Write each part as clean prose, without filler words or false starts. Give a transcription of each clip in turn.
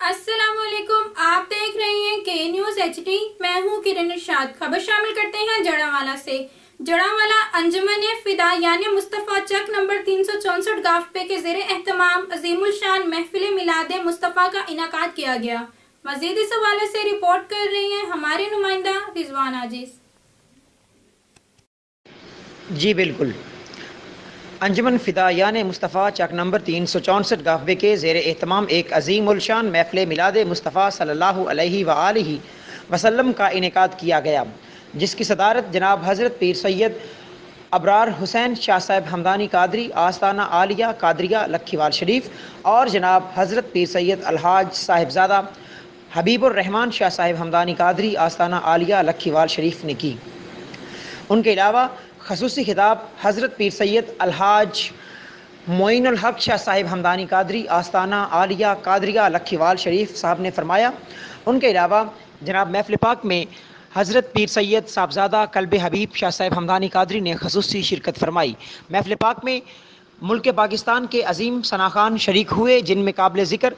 السلام علیکم، آپ دیکھ رہے ہیں کے نیوز ایچ ڈی۔ میں ہوں کرن ارشاد۔ خبر شامل کرتے ہیں جڑاوالا سے۔ جڑاوالا انجمن فدا یعنی مصطفیٰ چک نمبر 364 گافپے کے زیر اہتمام عظیم الشان محفل میلاد مصطفیٰ کا انعقاد کیا گیا۔ مزید اس حوالے سے رپورٹ کر رہے ہیں ہمارے نمائندہ رضوان عاجز۔ جی بالکل، انجمن فدا یعنی مصطفیٰ چک نمبر 364 گافبے کے زیر اہتمام ایک عظیم الشان محفل میلاد مصطفیٰ صلی اللہ علیہ وآلہ وسلم کا انعقاد کیا گیا، جس کی صدارت جناب حضرت پیر سید ابرار حسین شاہ صاحب ہمدانی قادری آستانہ عالیہ قادریہ لکھیوال شریف اور جناب حضرت پیر سید الحاج صاحبزادہ حبیب الرحمن شاہ صاحب ہمدانی قادری آستانہ عالیہ لکھیوال شریف نے کی۔ ان کے علاوہ خصوصی خطاب حضرت پیر سید الحاج معین الحق شاہ صاحب ہمدانی قادری آستانہ عالیہ قادریہ لکھیوال شریف صاحب نے فرمایا۔ ان کے علاوہ جناب محفل پاک میں حضرت پیر سید صاحبزادہ کلب حبیب شاہ صاحب ہمدانی قادری نے خصوصی شرکت فرمائی۔ محفل پاک میں ملک پاکستان کے عظیم ثناخوان شریک ہوئے، جن میں قابل ذکر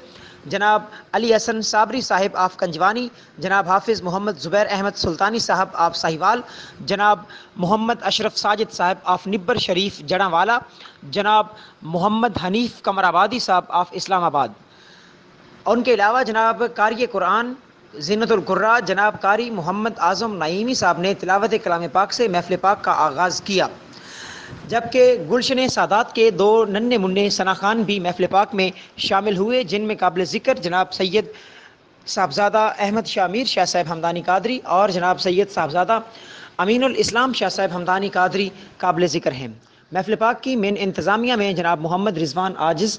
جناب علی حسن صابری صاحب آف کنجوانی، جناب حافظ محمد زبیر احمد سلطانی صاحب آف ساہیوال، جناب محمد اشرف ساجد صاحب آف نبر شریف جڑاوالا، جناب محمد حنیف قمر آبادی صاحب آف اسلام آباد۔ ان کے علاوہ جناب قاری قرآن زینت القراء جناب قاری محمد اعظم نعیمی صاحب نے تلاوت کلام پاک سے محفل پاک کا آغاز کیا، جبکہ گلشن سادات کے دو ننھے منھے ثناخوان بھی محفل پاک میں شامل ہوئے، جن میں قابل ذکر جناب سید صاحبزادہ احمد شاہ میر شاہ صاحب ہمدانی قادری اور جناب سید صاحبزادہ امین الاسلام شاہ صاحب ہمدانی قادری قابل ذکر ہیں۔ محفل پاک کی مین انتظامیہ میں جناب محمد رضوان عاجز،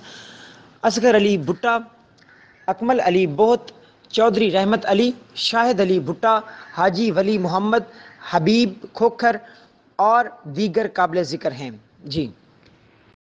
اصغر علی بھٹا، اکمل علی بہت، چودھری رحمت علی، شاہد علی بھٹا، حاجی ولی محمد، حبیب کھوکھر اور دیگر قابل ذکر ہیں۔ جی